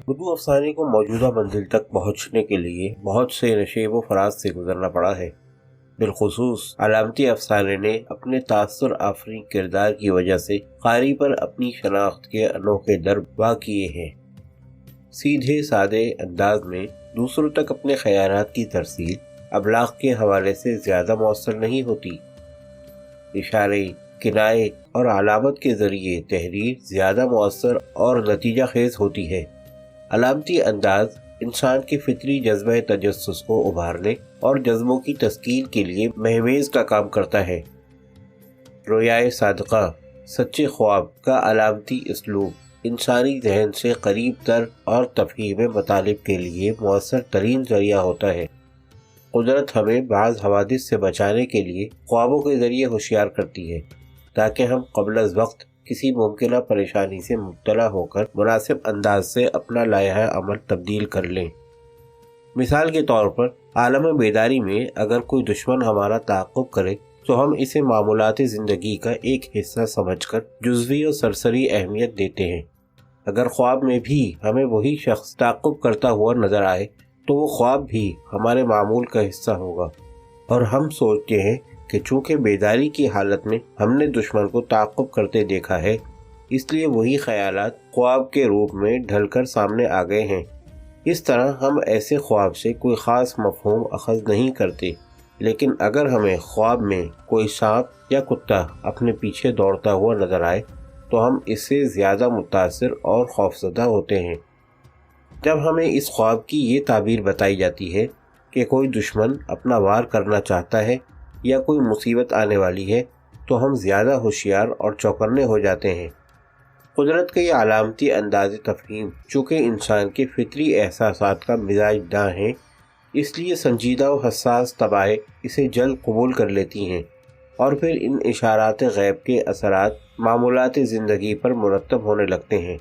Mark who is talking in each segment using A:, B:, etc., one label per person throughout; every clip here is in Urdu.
A: اردو افسانے کو موجودہ منزل تک پہنچنے کے لیے بہت سے نشیب و فراز سے گزرنا پڑا ہے۔ بالخصوص علامتی افسانے نے اپنے تاثر آفرین کردار کی وجہ سے قاری پر اپنی شناخت کے انوکھے در وا کیے ہیں۔ سیدھے سادے انداز میں دوسروں تک اپنے خیالات کی ترسیل ابلاغ کے حوالے سے زیادہ مؤثر نہیں ہوتی۔ اشارے، کنائے اور علامت کے ذریعے تحریر زیادہ مؤثر اور نتیجہ خیز ہوتی ہے۔ علامتی انداز انسان کے فطری جذبہ تجسس کو ابھارنے اور جذبوں کی تسکین کے لیے مہمیز کا کام کرتا ہے۔ رویائے صادقہ، سچے خواب کا علامتی اسلوب انسانی ذہن سے قریب تر اور تفہیم مطالب کے لیے مؤثر ترین ذریعہ ہوتا ہے۔ قدرت ہمیں بعض حوادث سے بچانے کے لیے خوابوں کے ذریعے ہوشیار کرتی ہے تاکہ ہم قبل از وقت کسی ممکنہ پریشانی سے مبتلا ہو کر مناسب انداز سے اپنا لائحہ عمل تبدیل کر لیں۔ مثال کے طور پر عالم بیداری میں اگر کوئی دشمن ہمارا تعاقب کرے تو ہم اسے معمولات زندگی کا ایک حصہ سمجھ کر جزوی اور سرسری اہمیت دیتے ہیں۔ اگر خواب میں بھی ہمیں وہی شخص تعاقب کرتا ہوا نظر آئے تو وہ خواب بھی ہمارے معمول کا حصہ ہوگا، اور ہم سوچتے ہیں کہ چونکہ بیداری کی حالت میں ہم نے دشمن کو تعاقب کرتے دیکھا ہے اس لیے وہی خیالات خواب کے روپ میں ڈھل کر سامنے آ گئے ہیں۔ اس طرح ہم ایسے خواب سے کوئی خاص مفہوم اخذ نہیں کرتے، لیکن اگر ہمیں خواب میں کوئی سانپ یا کتا اپنے پیچھے دوڑتا ہوا نظر آئے تو ہم اس سے زیادہ متاثر اور خوفزدہ ہوتے ہیں۔ جب ہمیں اس خواب کی یہ تعبیر بتائی جاتی ہے کہ کوئی دشمن اپنا وار کرنا چاہتا ہے یا کوئی مصیبت آنے والی ہے تو ہم زیادہ ہوشیار اور چوکنے ہو جاتے ہیں۔ قدرت کے یہ علامتی انداز تفہیم چونکہ انسان کے فطری احساسات کا مزاج داں ہیں، اس لیے سنجیدہ و حساس طباعیں اسے جلد قبول کر لیتی ہیں اور پھر ان اشارات غیب کے اثرات معمولات زندگی پر مرتب ہونے لگتے ہیں۔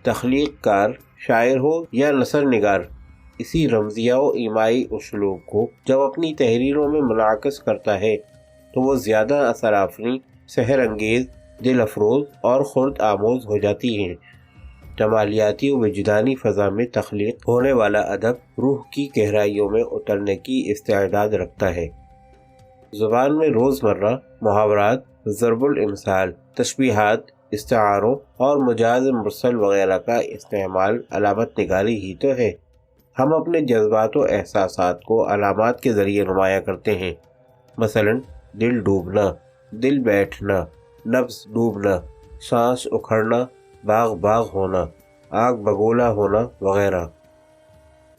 A: تخلیق کار، شاعر ہو یا نثر نگار، اسی رمزیہ و ایمائی اسلوب کو جب اپنی تحریروں میں منعکس کرتا ہے تو وہ زیادہ اثر آفرین، سحر انگیز، دل افروز اور خرد آموز ہو جاتی ہیں۔ جمالیاتی و وجدانی فضا میں تخلیق ہونے والا ادب روح کی گہرائیوں میں اترنے کی استعداد رکھتا ہے۔ زبان میں روزمرہ محاورات، ضرب الامثال، تشبیہات، استعاروں اور مجاز مرسل وغیرہ کا استعمال علامت نگاری ہی تو ہے۔ ہم اپنے جذبات و احساسات کو علامات کے ذریعے نمایاں کرتے ہیں، مثلا دل ڈوبنا، دل بیٹھنا، نبض ڈوبنا، سانس اکھڑنا، باغ باغ ہونا، آگ بگولا ہونا وغیرہ۔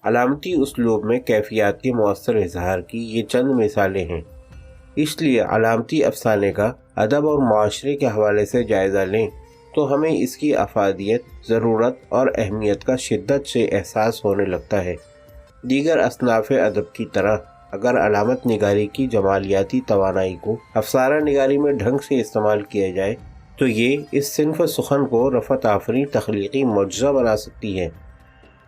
A: علامتی اسلوب میں کیفیات کے مؤثر اظہار کی یہ چند مثالیں ہیں۔ اس لیے علامتی افسانے کا ادب اور معاشرے کے حوالے سے جائزہ لیں تو ہمیں اس کی افادیت، ضرورت اور اہمیت کا شدت سے احساس ہونے لگتا ہے۔ دیگر اصناف ادب کی طرح اگر علامت نگاری کی جمالیاتی توانائی کو افسانہ نگاری میں ڈھنگ سے استعمال کیا جائے تو یہ اس صنف سخن کو رفعت آفرین تخلیقی معجزہ بنا سکتی ہے۔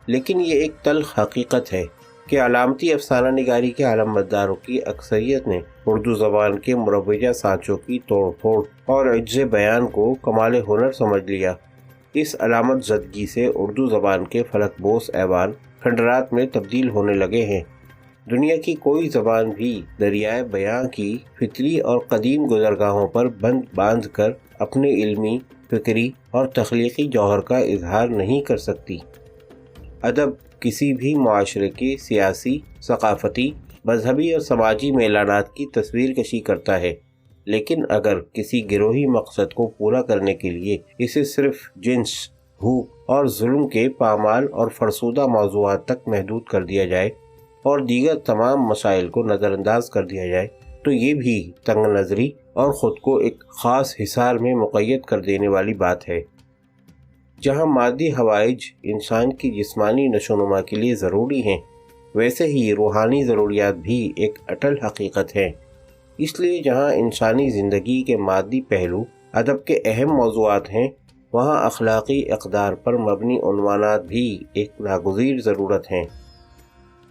A: لیکن یہ ایک تلخ حقیقت ہے کہ علامتی افسانہ نگاری کے علمبرداروں کی اکثریت نے اردو زبان کے مروجہ سانچوں کی توڑ پھوڑ اور عجز بیان کو کمال ہنر سمجھ لیا۔ اس علامت زدگی سے اردو زبان کے فلک بوس ایوان کھنڈرات میں تبدیل ہونے لگے ہیں۔ دنیا کی کوئی زبان بھی دریائے بیاں کی فطری اور قدیم گزرگاہوں پر بند باندھ کر اپنے علمی، فکری اور تخلیقی جوہر کا اظہار نہیں کر سکتی۔ ادب کسی بھی معاشرے کے سیاسی، ثقافتی، مذہبی اور سماجی میلانات کی تصویر کشی کرتا ہے، لیکن اگر کسی گروہی مقصد کو پورا کرنے کے لیے اسے صرف جنس، بھوک اور ظلم کے پامال اور فرسودہ موضوعات تک محدود کر دیا جائے اور دیگر تمام مسائل کو نظر انداز کر دیا جائے تو یہ بھی تنگ نظری اور خود کو ایک خاص حصار میں مقید کر دینے والی بات ہے۔ جہاں مادی حوائج انسان کی جسمانی نشو و نما کے لیے ضروری ہیں، ویسے ہی روحانی ضروریات بھی ایک اٹل حقیقت ہیں۔ اس لیے جہاں انسانی زندگی کے مادی پہلو ادب کے اہم موضوعات ہیں، وہاں اخلاقی اقدار پر مبنی عنوانات بھی ایک ناگزیر ضرورت ہیں۔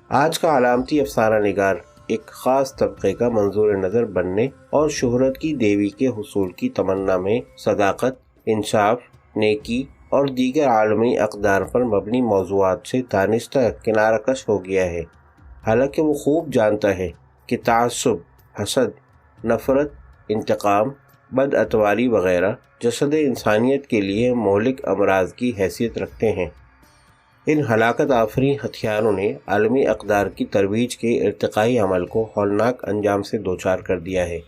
A: آج کا علامتی افسانہ نگار ایک خاص طبقے کا منظور نظر بننے اور شہرت کی دیوی کے حصول کی تمنا میں صداقت، انصاف، نیکی اور دیگر عالمی اقدار پر مبنی موضوعات سے دانستہ کنارہ کش ہو گیا ہے، حالانکہ وہ خوب جانتا ہے کہ تعصب، حسد، نفرت، انتقام، بدعتواری وغیرہ جسد انسانیت کے لیے مہلک امراض کی حیثیت رکھتے ہیں۔ ان ہلاکت آفریں ہتھیاروں نے عالمی اقدار کی ترویج کے ارتقائی عمل کو ہولناک انجام سے دوچار کر دیا ہے۔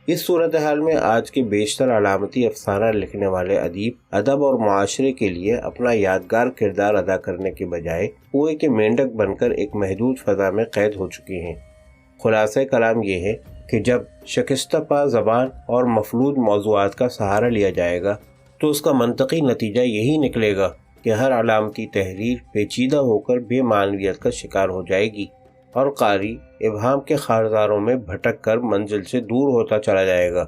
A: اس صورتحال میں آج کے بیشتر علامتی افسانہ لکھنے والے ادیب ادب اور معاشرے کے لیے اپنا یادگار کردار ادا کرنے کے بجائے کنویں کے مینڈک بن کر ایک محدود فضا میں قید ہو چکے ہیں۔ خلاصہ کلام یہ ہے کہ جب شکستہ پا زبان اور مفلوج موضوعات کا سہارا لیا جائے گا تو اس کا منطقی نتیجہ یہی نکلے گا کہ ہر علامتی تحریر پیچیدہ ہو کر بے معنویت کا شکار ہو جائے گی اور قاری ابہام کے خارزاروں میں بھٹک کر منزل سے دور ہوتا چلا جائے گا۔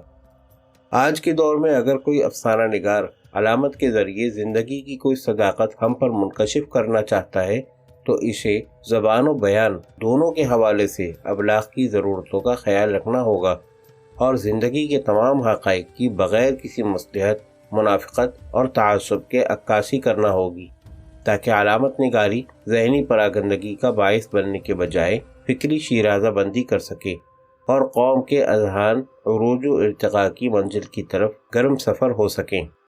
A: آج کے دور میں اگر کوئی افسانہ نگار علامت کے ذریعے زندگی کی کوئی صداقت ہم پر منکشف کرنا چاہتا ہے تو اسے زبان و بیان دونوں کے حوالے سے ابلاغ کی ضرورتوں کا خیال رکھنا ہوگا اور زندگی کے تمام حقائق کی بغیر کسی مصلحت، منافقت اور تعصب کے عکاسی کرنا ہوگی، تاکہ علامت نگاری ذہنی پراگندگی کا باعث بننے کے بجائے فکری شیرازہ بندی کر سکے اور قوم کے اذہان عروج و ارتقاء کی منزل کی طرف گرم سفر ہو سکیں۔